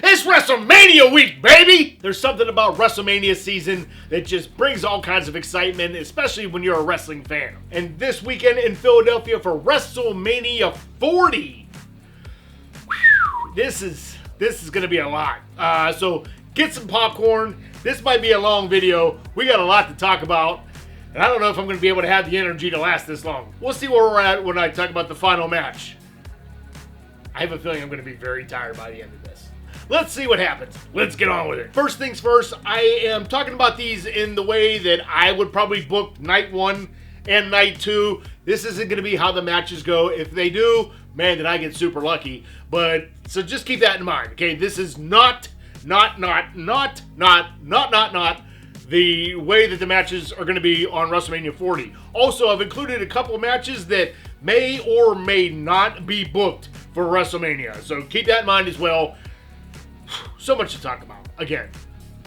It's WrestleMania week, baby! There's something about WrestleMania season that just brings all kinds of excitement, especially when you're a wrestling fan. And this weekend in Philadelphia for WrestleMania 40. This is going to be a lot. So get some popcorn. This might be a long video. We got a lot to talk about. And I don't know if I'm going to be able to have the energy to last this long. We'll see where we're at when I talk about the final match. I have a feeling I'm going to be very tired by the end of this. Let's see what happens. Let's get on with it. First things first, I am talking about these in the way that I would probably book night 1 and night 2. This isn't going to be how the matches go. If they do, man, then I get super lucky. But, so just keep that in mind, okay? This is not the way that the matches are going to be on WrestleMania 40. Also, I've included a couple of matches that may or may not be booked for WrestleMania. So keep that in mind as well. So much to talk about. Again,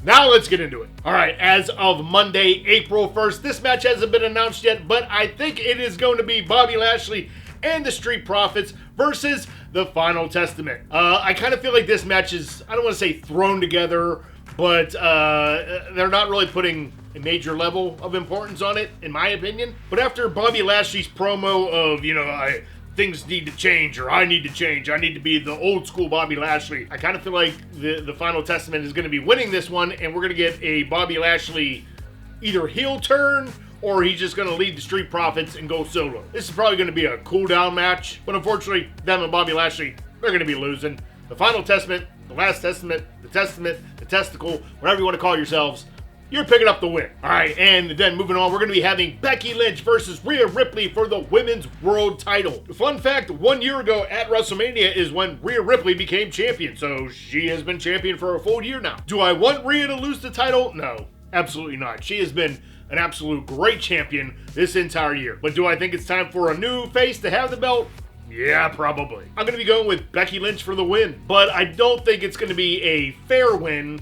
now let's get into it. All right, as of Monday, April 1st, this match hasn't been announced yet, but I think it is going to be Bobby Lashley and the Street Profits versus the Final Testament. I kind of feel like this match is, I don't want to say thrown together, but they're not really putting a major level of importance on it, in my opinion. But after Bobby Lashley's promo of, things need to change, or I need to change, I need to be the old school Bobby Lashley, I kind of feel like the Final Testament is going to be winning this one, and we're going to get a Bobby Lashley either heel turn, or he's just going to lead the Street Profits and go solo. This is probably going to be a cool down match, but unfortunately, them and Bobby Lashley, they're going to be losing. The Final Testament, the Last Testament, the Testament, the Testicle, whatever you want to call yourselves, you're picking up the win. All right, and then moving on, we're going to be having Becky Lynch versus Rhea Ripley for the Women's World Title. Fun fact, 1 year ago at WrestleMania is when Rhea Ripley became champion, so she has been champion for a full year now. Do I want Rhea to lose the title? No, absolutely not. She has been an absolute great champion this entire year. But do I think it's time for a new face to have the belt? Yeah, probably. I'm going to be going with Becky Lynch for the win, but I don't think it's going to be a fair win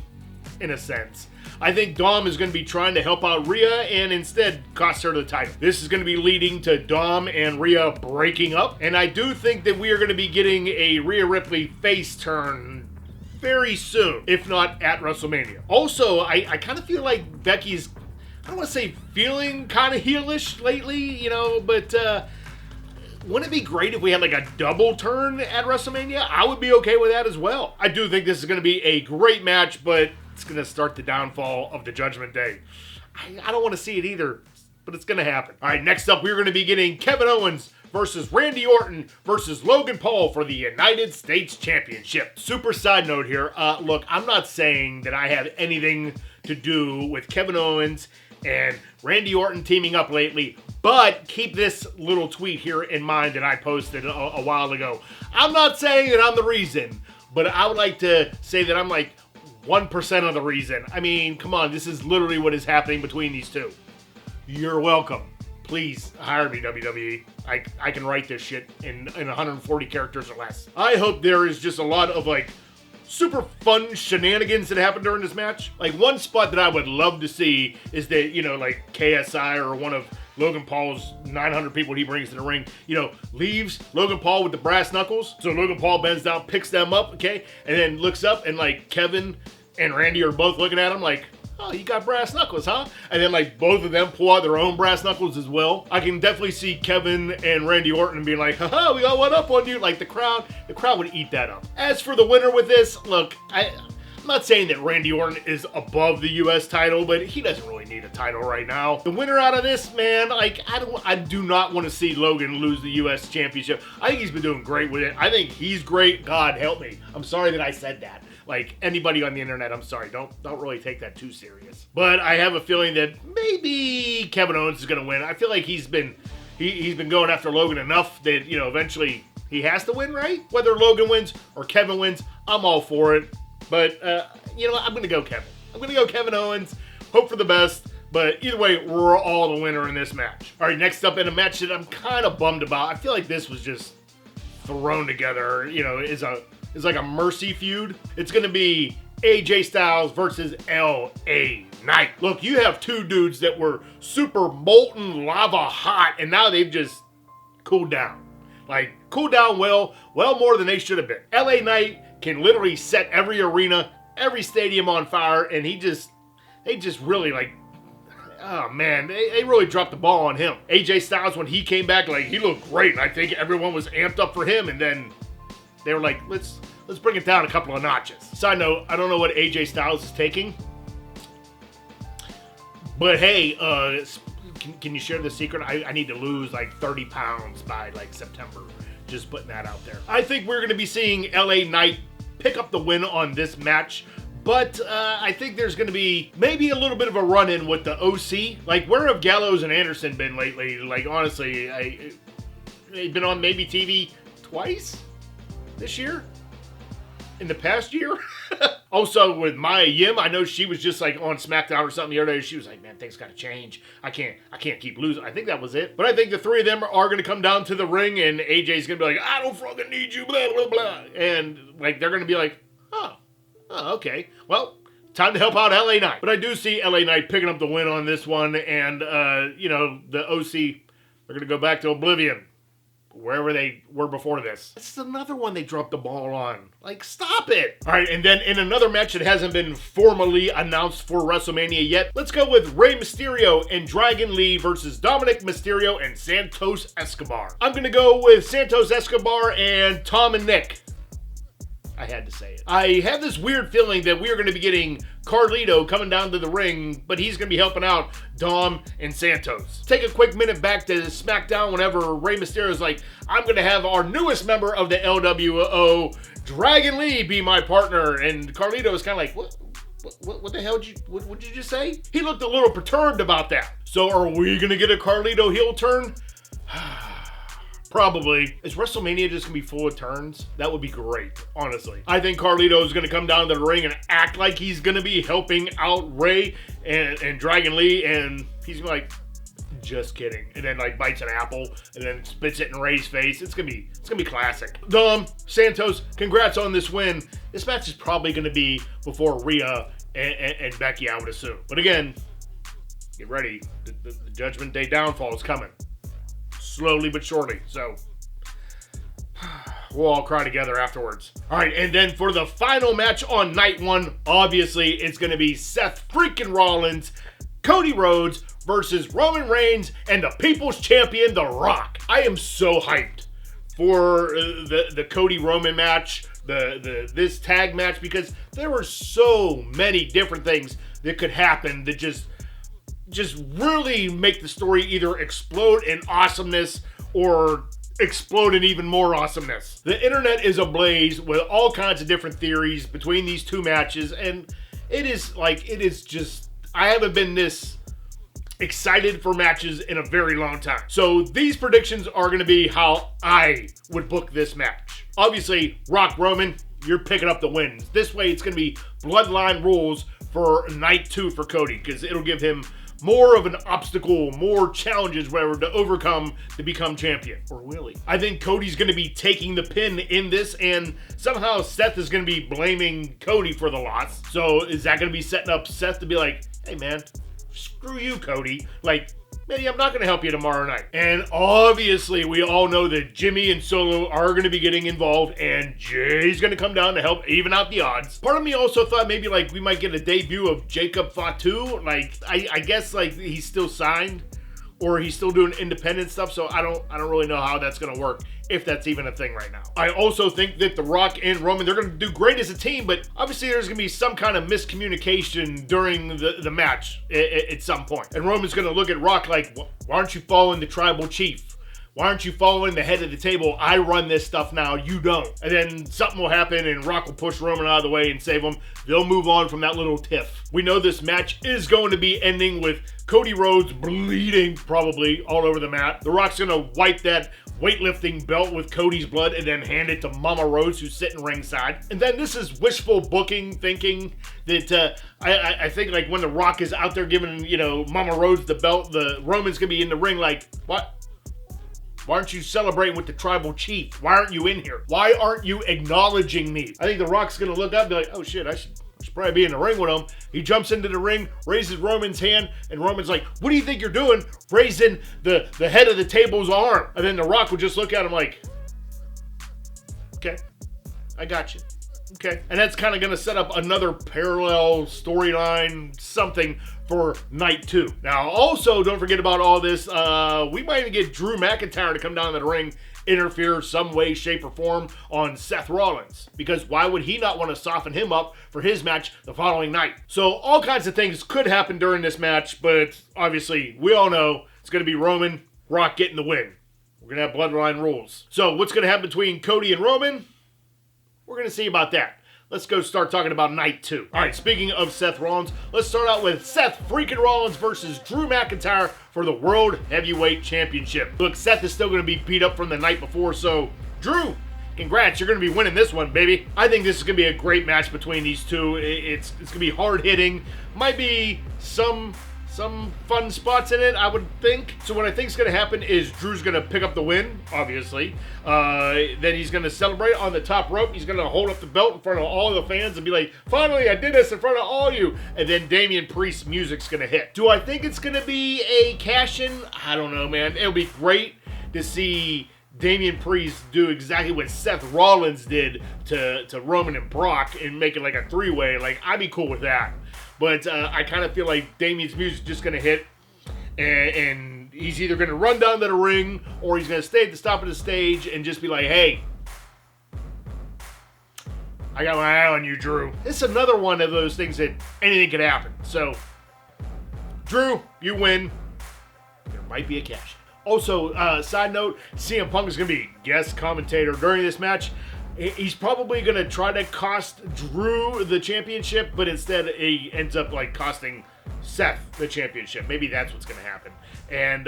in a sense. I think Dom is going to be trying to help out Rhea and instead cost her the title. This is going to be leading to Dom and Rhea breaking up, and I do think that we are going to be getting a Rhea Ripley face turn very soon, if not at WrestleMania. Also, I kind of feel like Becky's, I don't want to say feeling kind of heelish lately, but wouldn't it be great if we had like a double turn at WrestleMania? I would be okay with that as well. I do think this is going to be a great match, but it's going to start the downfall of the Judgment Day. I don't want to see it either, but it's going to happen. All right, next up, we're going to be getting Kevin Owens versus Randy Orton versus Logan Paul for the United States Championship. Super side note here. Look, I'm not saying that I have anything to do with Kevin Owens and Randy Orton teaming up lately, but keep this little tweet here in mind that I posted a while ago. I'm not saying that I'm the reason, but I would like to say that I'm like 1% of the reason. I mean, come on, this is literally what is happening between these two. You're welcome. Please hire me, WWE. I can write this shit in 140 characters or less. I hope there is just a lot of super fun shenanigans that happen during this match. Like, one spot that I would love to see is that, KSI or one of Logan Paul's 900 people he brings to the ring, leaves Logan Paul with the brass knuckles. So Logan Paul bends down, picks them up, okay? And then looks up and Kevin and Randy are both looking at him like, oh, you got brass knuckles, huh? And then both of them pull out their own brass knuckles as well. I can definitely see Kevin and Randy Orton being like, haha, we got one up on you. The crowd would eat that up. As for the winner with this, look, I'm not saying that Randy Orton is above the U.S. title, but he doesn't really need a title right now. The winner out of this, man, I do not want to see Logan lose the U.S. championship. I think he's been doing great with it. I think he's great. God help me. I'm sorry that I said that. Anybody on the internet, I'm sorry, don't really take that too serious. But I have a feeling that maybe Kevin Owens is going to win. I feel like he's been going after Logan enough that, eventually he has to win, right? Whether Logan wins or Kevin wins, I'm all for it. But, I'm going to go Kevin. I'm going to go Kevin Owens. Hope for the best. But either way, we're all the winner in this match. All right, next up in a match that I'm kind of bummed about. I feel like this was just thrown together, is like a mercy feud. It's going to be AJ Styles versus LA Knight. Look, you have two dudes that were super molten lava hot, and now they've just cooled down. Like, cool down well more than they should have been. LA Knight can literally set every arena, every stadium on fire, and they just really, like, oh man, they really dropped the ball on him. AJ Styles, when he came back, like, he looked great, and I think everyone was amped up for him, and then they were like, let's bring it down a couple of notches. Side note, I don't know what AJ Styles is taking, but hey, can you share the secret? I need to lose like 30 pounds by like September. Just putting that out there. I think we're going to be seeing LA Knight pick up the win on this match, but I think there's going to be maybe a little bit of a run-in with the OC. Like, where have Gallows and Anderson been lately? Like, honestly, they've been on maybe TV twice this year? In the past year? Also, with Mia Yim, I know she was just like on SmackDown or something the other day. She was like, man, things got to change. I can't keep losing. I think that was it. But I think the three of them are going to come down to the ring, and AJ's going to be like, I don't fucking need you, blah, blah, blah. And like, they're going to be like, oh, okay. Well, time to help out LA Knight. But I do see LA Knight picking up the win on this one. And, the OC, they're going to go back to oblivion. Wherever they were before this. This is another one they dropped the ball on. Like, stop it! Alright, and then in another match that hasn't been formally announced for WrestleMania yet, let's go with Rey Mysterio and Dragon Lee versus Dominik Mysterio and Santos Escobar. I'm gonna go with Santos Escobar and Tom and Nick. I had to say it. I have this weird feeling that we are going to be getting Carlito coming down to the ring, but he's going to be helping out Dom and Santos. Take a quick minute back to SmackDown whenever Rey Mysterio's like, I'm going to have our newest member of the LWO, Dragon Lee, be my partner. And Carlito is kind of like, what the hell did you just say? He looked a little perturbed about that. So are we going to get a Carlito heel turn? Probably. Is WrestleMania just going to be full of turns? That would be great, honestly. I think Carlito is going to come down to the ring and act like he's going to be helping out Rey and Dragon Lee, and he's going to like, just kidding. And then like bites an apple and then spits it in Rey's face. It's going to be classic. Dom, Santos, congrats on this win. This match is probably going to be before Rhea and Becky, I would assume. But again, get ready. The Judgment Day downfall is coming. Slowly but surely, so we'll all cry together afterwards. All right, and then for the final match on night one, obviously it's going to be Seth freaking Rollins, Cody Rhodes versus Roman Reigns and the People's Champion, The Rock. I am so hyped for the Cody Roman match, this tag match, because there were so many different things that could happen that just really make the story either explode in awesomeness or explode in even more awesomeness. The internet is ablaze with all kinds of different theories between these two matches, and it is just, I haven't been this excited for matches in a very long time. So these predictions are going to be how I would book this match. Obviously, Rock Roman, you're picking up the wins. This way it's going to be bloodline rules for night 2 for Cody, because it'll give him more of an obstacle, more challenges, whatever, to overcome to become champion. Or will he? I think Cody's going to be taking the pin in this, and somehow Seth is going to be blaming Cody for the loss. So is that going to be setting up Seth to be like, hey man, screw you, Cody. Like, maybe I'm not going to help you tomorrow night. And obviously, we all know that Jimmy and Solo are going to be getting involved, and Jay's going to come down to help even out the odds. Part of me also thought maybe like we might get a debut of Jacob Fatu. Like, I guess like he's still signed, or he's still doing independent stuff. So I don't really know how that's going to work, if that's even a thing right now. I also think that The Rock and Roman, they're going to do great as a team, but obviously there's going to be some kind of miscommunication during the match at some point. And Roman's going to look at Rock like, why aren't you following the tribal chief? Why aren't you following the head of the table? I run this stuff now, you don't. And then something will happen and Rock will push Roman out of the way and save him. They'll move on from that little tiff. We know this match is going to be ending with Cody Rhodes bleeding probably all over the mat. The Rock's going to wipe that weightlifting belt with Cody's blood and then hand it to Mama Rhodes, who's sitting ringside. And then this is wishful booking, thinking that I think like when The Rock is out there giving, Mama Rhodes the belt, the Roman's going to be in the ring like, what? Why aren't you celebrating with the tribal chief? Why aren't you in here? Why aren't you acknowledging me? I think The Rock's going to look up and be like, oh shit, I should probably be in the ring with him. He jumps into the ring, raises Roman's hand, and Roman's like, what do you think you're doing? Raising the head of the table's arm. And then The Rock would just look at him like, Okay. I got you. Okay. And that's kind of going to set up another parallel storyline, something for night 2. Now, also, don't forget about all this. We might even get Drew McIntyre to come down to the ring, interfere some way, shape, or form on Seth Rollins. Because why would he not want to soften him up for his match the following night? So all kinds of things could happen during this match, but obviously, we all know it's going to be Roman, Rock getting the win. We're going to have Bloodline rules. So what's going to happen between Cody and Roman? We're going to see about that. Let's go start talking about night 2. All right, speaking of Seth Rollins, let's start out with Seth freaking Rollins versus Drew McIntyre for the World Heavyweight Championship. Look, Seth is still going to be beat up from the night before, so Drew, congrats, you're going to be winning this one, baby. I think this is going to be a great match between these two. It's going to be hard-hitting. Might be some fun spots in it, I would think. So what I think is going to happen is Drew's going to pick up the win, obviously. Then he's going to celebrate on the top rope. He's going to hold up the belt in front of all the fans and be like, finally, I did this in front of all you. And then Damian Priest's music's going to hit. Do I think it's going to be a cash-in? I don't know, man. It'll be great to see Damian Priest do exactly what Seth Rollins did to Roman and Brock and make it like a 3-way. Like, I'd be cool with that. But I kind of feel like Damian's music's just going to hit, and he's either going to run down to the ring, or he's going to stay at the top of the stage and just be like, hey, I got my eye on you, Drew. It's another one of those things that anything could happen. So, Drew, you win. There might be a cash. Also, side note, CM Punk is going to be guest commentator during this match. He's probably going to try to cost Drew the championship, but instead he ends up like costing Seth the championship. Maybe that's what's going to happen. And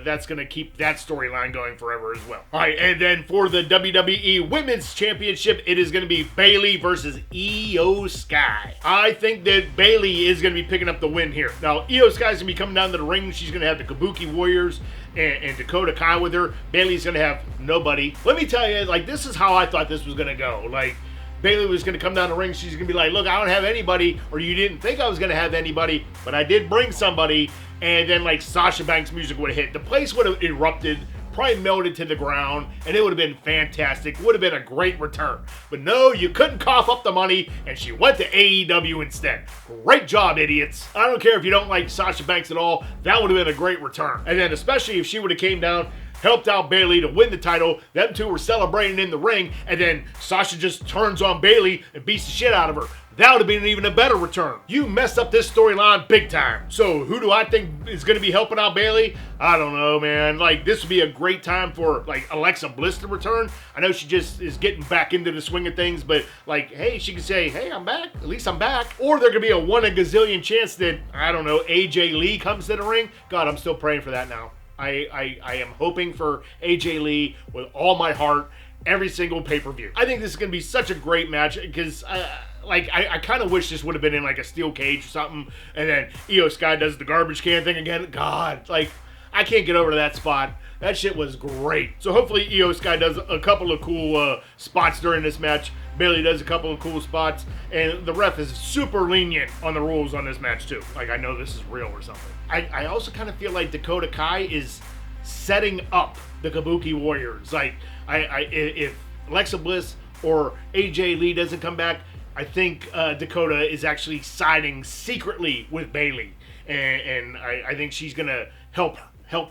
that's going to keep that storyline going forever as well. All right, and then for the WWE Women's Championship, it is going to be Bayley versus Iyo Sky. I think that Bayley is going to be picking up the win here. Now, Iyo Sky is going to be coming down to the ring. She's going to have the Kabuki Warriors and Dakota Kai with her. Bayley's going to have nobody. Let me tell you, like, this is how I thought this was going to go. Like, Bayley was going to come down the ring. She's going to be like, look, I don't have anybody, or you didn't think I was going to have anybody, but I did bring somebody. And then, like, Sasha Banks' music would have hit. The place would have erupted, probably melted to the ground, and it would have been fantastic. Would have been a great return. But no, you couldn't cough up the money, and she went to AEW instead. Great job, idiots. I don't care if you don't like Sasha Banks at all. That would have been a great return. And then, especially if she would have came down, helped out Bayley to win the title. Them two were celebrating in the ring, and then Sasha just turns on Bayley and beats the shit out of her. That would have been even a better return. You messed up this storyline big time. So who do I think is going to be helping out Bayley? I don't know, man. Like, this would be a great time for, like, Alexa Bliss to return. I know she just is getting back into the swing of things, but, like, hey, she can say, hey, I'm back. At least I'm back. Or there could be a 1 in a gazillion chance that, I don't know, AJ Lee comes to the ring. God, I'm still praying for that now. I am hoping for AJ Lee with all my heart every single pay-per-view. I think this is going to be such a great match because I kind of wish this would have been in like a steel cage or something, and then Iyo Sky does the garbage can thing again. God, like, I can't get over to that spot. That shit was great. So hopefully Iyo Sky does a couple of cool spots during this match. Bayley does a couple of cool spots, and the ref is super lenient on the rules on this match too. Like, I know this is real or something. I also kind of feel like Dakota Kai is setting up the Kabuki Warriors. Like, if Alexa Bliss or AJ Lee doesn't come back, I think Dakota is actually siding secretly with Bayley, and I think she's gonna help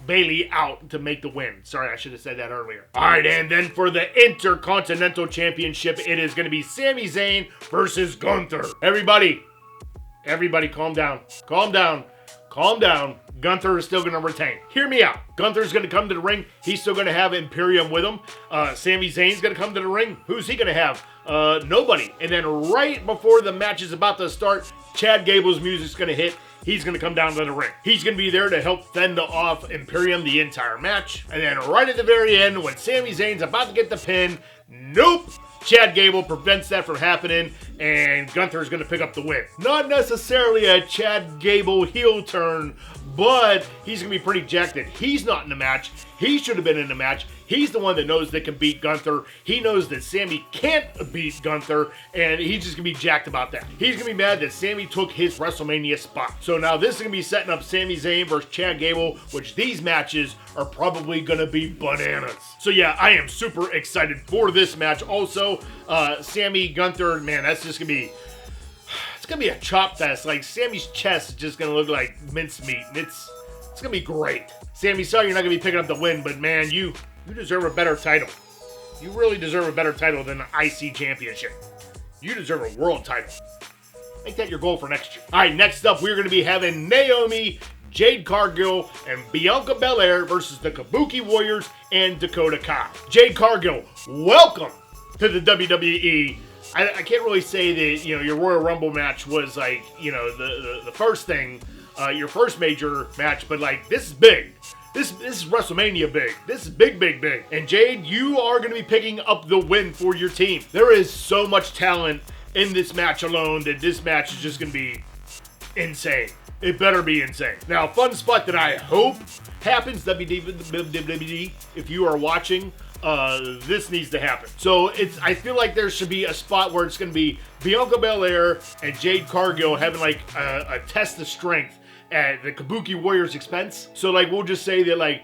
Bayley out to make the win. Sorry, I should have said that earlier. All right, and then for the Intercontinental Championship, it is going to be Sami Zayn versus Gunther. Everybody, calm down. Calm down. Gunther is still going to retain. Hear me out. Gunther's going to come to the ring. He's still going to have Imperium with him. Sami Zayn's going to come to the ring. Who's he going to have? Nobody. And then right before the match is about to start, Chad Gable's music's going to hit. He's going to come down to the ring. He's going to be there to help fend off Imperium the entire match. And then right at the very end, when Sami Zayn's about to get the pin, nope! Chad Gable prevents that from happening, and Gunther's going to pick up the win. Not necessarily a Chad Gable heel turn, but he's going to be pretty jacked that he's not in the match. He should have been in the match. He's the one that knows that can beat Gunther. He knows that Sami can't beat Gunther, and he's just going to be jacked about that. He's going to be mad that Sami took his WrestleMania spot. So now this is going to be setting up Sami Zayn versus Chad Gable, which these matches are probably going to be bananas. So yeah, I am super excited for this match. Also, Sami, Gunther, man, that's just going to be... It's going to be a chop fest. Like, Sami's chest is just going to look like mincemeat, and it's going to be great. Sami, sorry you're not going to be picking up the win, but man, you deserve a better title. You really deserve a better title than the IC Championship. You deserve a world title. Make that your goal for next year. All right, next up, we're going to be having Naomi, Jade Cargill, and Bianca Belair versus the Kabuki Warriors and Dakota Kai. Jade Cargill, welcome to the WWE. I can't really say that, you know, your Royal Rumble match was like, you know, the first thing, your first major match, but like, this is big. This is WrestleMania big. This is big, big, big. And Jade, you are going to be picking up the win for your team. There is so much talent in this match alone that this match is just going to be insane. It better be insane. Now, fun spot that I hope happens, WWE, if you are watching, this needs to happen. So I feel like there should be a spot where it's going to be Bianca Belair and Jade Cargill having like a test of strength at the Kabuki Warriors' expense. So like we'll just say that like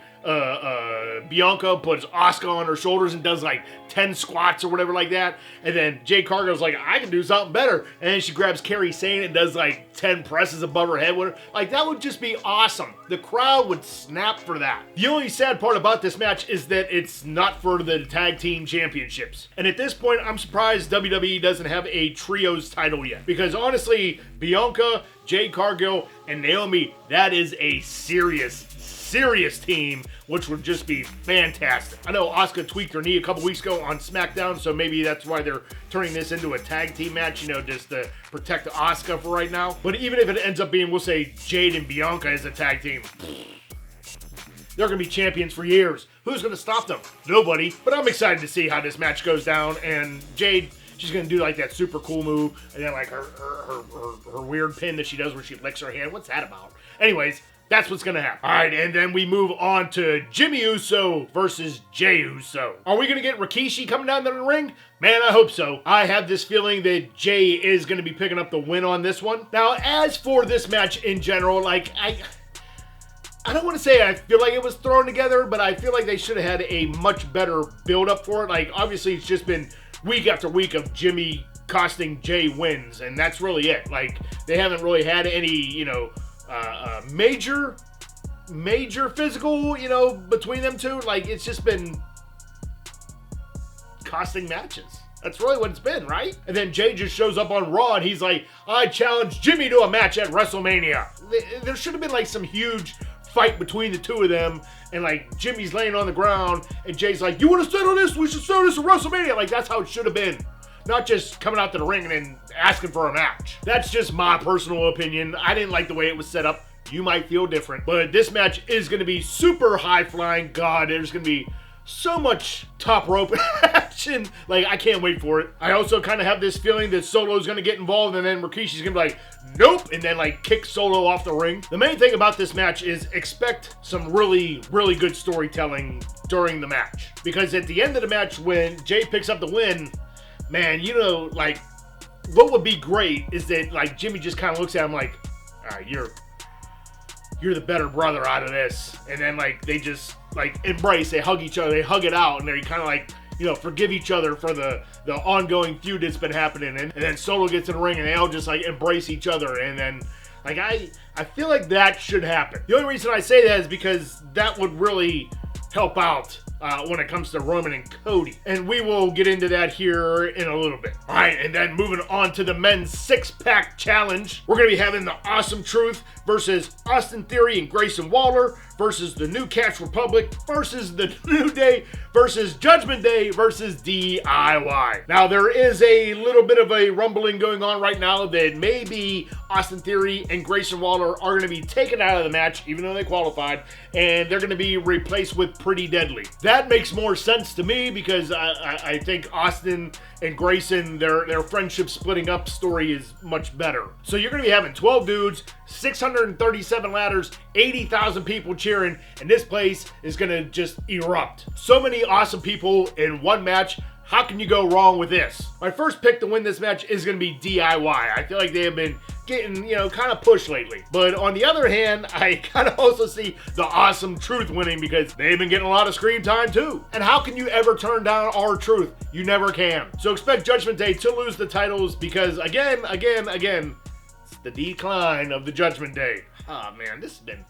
Bianca puts Asuka on her shoulders and does like 10 squats or whatever like that, and then Jade Cargill's like, I can do something better, and then she grabs Kairi Sane and does like 10 presses above her head with her. Like, that would just be awesome. The crowd would snap for that. The only sad part about this match is that it's not for the tag team championships, and at this point I'm surprised WWE doesn't have a trios title yet, because honestly, Bianca, Jade Cargill, and Naomi, that is a serious team, which would just be fantastic. I know Asuka tweaked her knee a couple weeks ago on SmackDown, so maybe that's why they're turning this into a tag team match, you know, just to protect Asuka for right now. But even if it ends up being, we'll say, Jade and Bianca as a tag team, they're going to be champions for years. Who's going to stop them? Nobody. But I'm excited to see how this match goes down, and Jade, she's going to do like that super cool move, and then like her weird pin that she does where she licks her hand. What's that about? Anyways, that's what's going to happen. All right, and then we move on to Jimmy Uso versus Jey Uso. Are we going to get Rikishi coming down to the ring? Man, I hope so. I have this feeling that Jey is going to be picking up the win on this one. Now, as for this match in general, like, I don't want to say I feel like it was thrown together, but I feel like they should have had a much better build-up for it. Like, obviously, it's just been week after week of Jimmy costing Jey wins, and that's really it. Like, they haven't really had any, you know, major physical, you know, between them two. Like, it's just been costing matches. That's really what it's been, right? And then Jey just shows up on Raw and he's like, I challenge Jimmy to a match at WrestleMania. There should have been like some huge fight between the two of them, and like Jimmy's laying on the ground and Jay's like, you want to settle this? We should settle this at WrestleMania. Like, that's how it should have been. Not just coming out to the ring and then asking for a match. That's just my personal opinion. I didn't like the way it was set up. You might feel different. But this match is going to be super high-flying. God, there's going to be so much top rope action. Like, I can't wait for it. I also kind of have this feeling that Solo's going to get involved, and then Rikishi's going to be like, nope, and then like kick Solo off the ring. The main thing about this match is expect some really, really good storytelling during the match. Because at the end of the match, when Jey picks up the win, man, you know, like, what would be great is that, like, Jimmy just kind of looks at him like, all right, you're the better brother out of this. And then, like, they just, like, embrace, they hug each other, they hug it out, and they kind of, like, you know, forgive each other for the ongoing feud that's been happening. And then Solo gets in the ring, and they all just, like, embrace each other. And then, like, I feel like that should happen. The only reason I say that is because that would really help out when it comes to Roman and Cody. And we will get into that here in a little bit. All right, and then moving on to the men's six-pack challenge. We're going to be having the Awesome Truth versus Austin Theory and Grayson Waller versus the New Catch Republic versus the New Day versus Judgment Day versus DIY. Now, there is a little bit of a rumbling going on right now that maybe Austin Theory and Grayson Waller are going to be taken out of the match, even though they qualified, and they're going to be replaced with Pretty Deadly. That makes more sense to me because I think Austin and Grayson, their friendship splitting up story is much better. So you're going to be having 12 dudes, 637 ladders, 80,000 people cheering, and this place is going to just erupt. So many awesome people in one match. How can you go wrong with this? My first pick to win this match is going to be DIY. I feel like they have been getting, kind of pushed lately. But on the other hand, I kind of also see the Awesome Truth winning because they've been getting a lot of screen time too. And how can you ever turn down our truth? You never can. So expect Judgment Day to lose the titles because again, it's the decline of the Judgment Day. Oh man, this has been...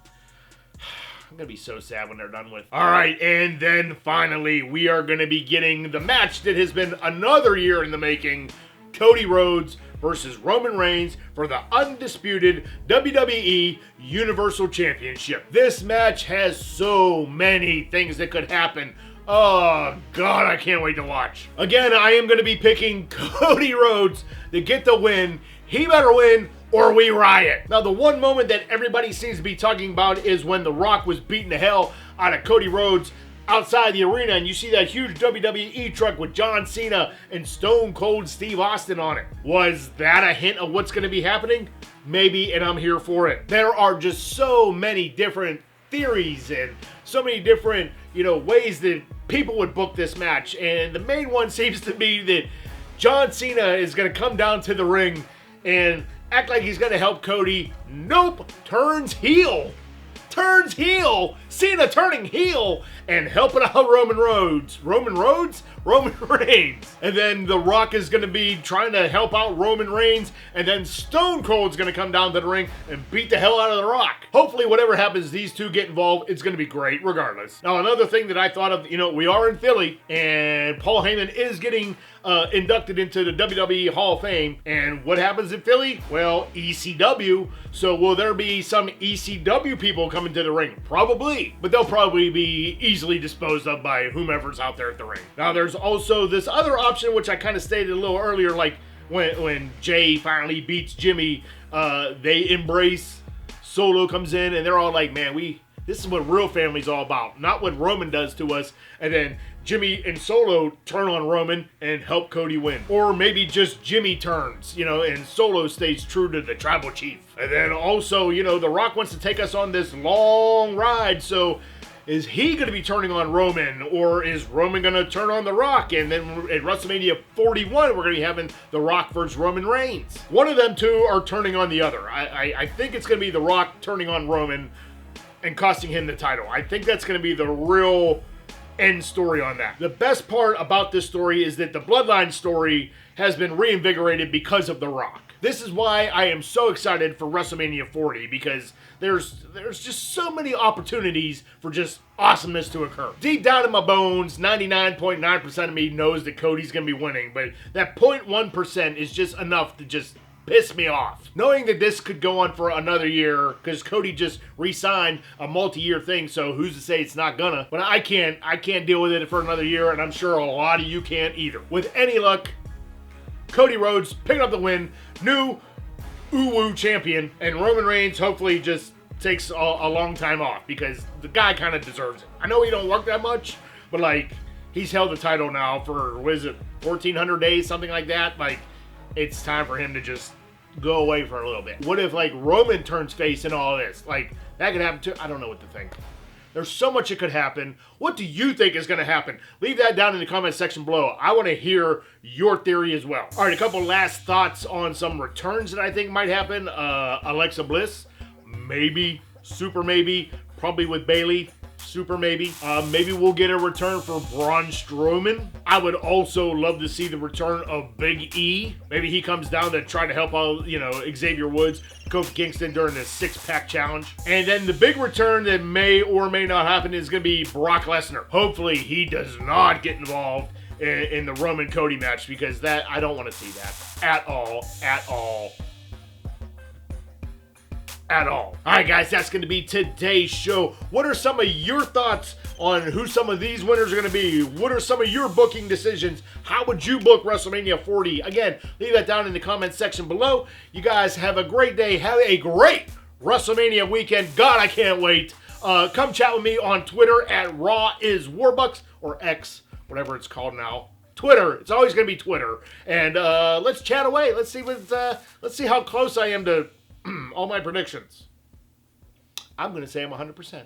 I'm going to be so sad when they're done with. All right, and then finally, we are going to be getting the match that has been another year in the making. Cody Rhodes versus Roman Reigns for the undisputed WWE Universal Championship. This match has so many things that could happen. Oh, God, I can't wait to watch. Again, I am going to be picking Cody Rhodes to get the win. He better win or we riot. Now, the one moment that everybody seems to be talking about is when The Rock was beating the hell out of Cody Rhodes outside the arena, and you see that huge WWE truck with John Cena and Stone Cold Steve Austin on it. Was that a hint of what's going to be happening? Maybe, and I'm here for it. There are just so many different theories and so many different, ways that people would book this match, and the main one seems to be that John Cena is going to come down to the ring and act like he's going to help Cody. Nope. Turns heel. Cena turning heel and helping out Roman Reigns. Roman Reigns. And then The Rock is going to be trying to help out Roman Reigns. And then Stone Cold's going to come down to the ring and beat the hell out of The Rock. Hopefully, whatever happens, these two get involved. It's going to be great regardless. Now, another thing that I thought of, we are in Philly and Paul Heyman is getting inducted into the WWE Hall of Fame. And what happens in Philly? Well, ECW. So will there be some ECW people coming to the ring? Probably. But they'll probably be easily disposed of by whomever's out there at the ring. Now, there's also this other option, which I kind of stated a little earlier, like when Jey finally beats Jimmy, they embrace. Solo comes in and they're all like, man, this is what real family's all about, not what Roman does to us. And then Jimmy and Solo turn on Roman and help Cody win. Or maybe just Jimmy turns, and Solo stays true to the tribal chief. And then also, The Rock wants to take us on this long ride, so is he going to be turning on Roman, or is Roman going to turn on The Rock? And then at WrestleMania 41, we're going to be having The Rock versus Roman Reigns. One of them two are turning on the other. I think it's going to be The Rock turning on Roman and costing him the title. I think that's going to be the real end story on that. The best part about this story is that the Bloodline story has been reinvigorated because of The Rock. This is why I am so excited for WrestleMania 40, because there's just so many opportunities for just awesomeness to occur. Deep down in my bones, 99.9% of me knows that Cody's going to be winning, but that 0.1% is just enough to just piss me off. Knowing that this could go on for another year, because Cody just re-signed a multi-year thing, so who's to say it's not gonna? But I can't deal with it for another year, and I'm sure a lot of you can't either. With any luck, Cody Rhodes picking up the win, new Uwu champion, and Roman Reigns hopefully just takes a long time off, because the guy kind of deserves it. I know he don't work that much, but he's held the title now for, 1,400 days, something like that. It's time for him to just go away for a little bit. What if Roman turns face in all this? That could happen too. I don't know what to think. There's so much that could happen. What do you think is going to happen? Leave that down in the comment section below. I want to hear your theory as well. All right, a couple last thoughts on some returns that I think might happen. Alexa Bliss, maybe, super maybe, probably with Bayley. Super maybe. Maybe we'll get a return for Braun Strowman. I would also love to see the return of Big E. Maybe he comes down to try to help out, Xavier Woods, Kofi Kingston during the six-pack challenge. And then the big return that may or may not happen is going to be Brock Lesnar. Hopefully he does not get involved in the Roman Cody match, because I don't want to see that at all. All right, guys, that's going to be today's show. What are some of your thoughts on who some of these winners are going to be? What are some of your booking decisions? How would you book WrestleMania 40? Again, leave that down in the comment section below. You guys have a great day. Have a great WrestleMania weekend. God, I can't wait. Come chat with me on Twitter at RawIsWarbucks, or X, whatever it's called now. Twitter. It's always going to be Twitter. And let's chat away. Let's see how close I am to all my predictions. I'm going to say I'm 100%.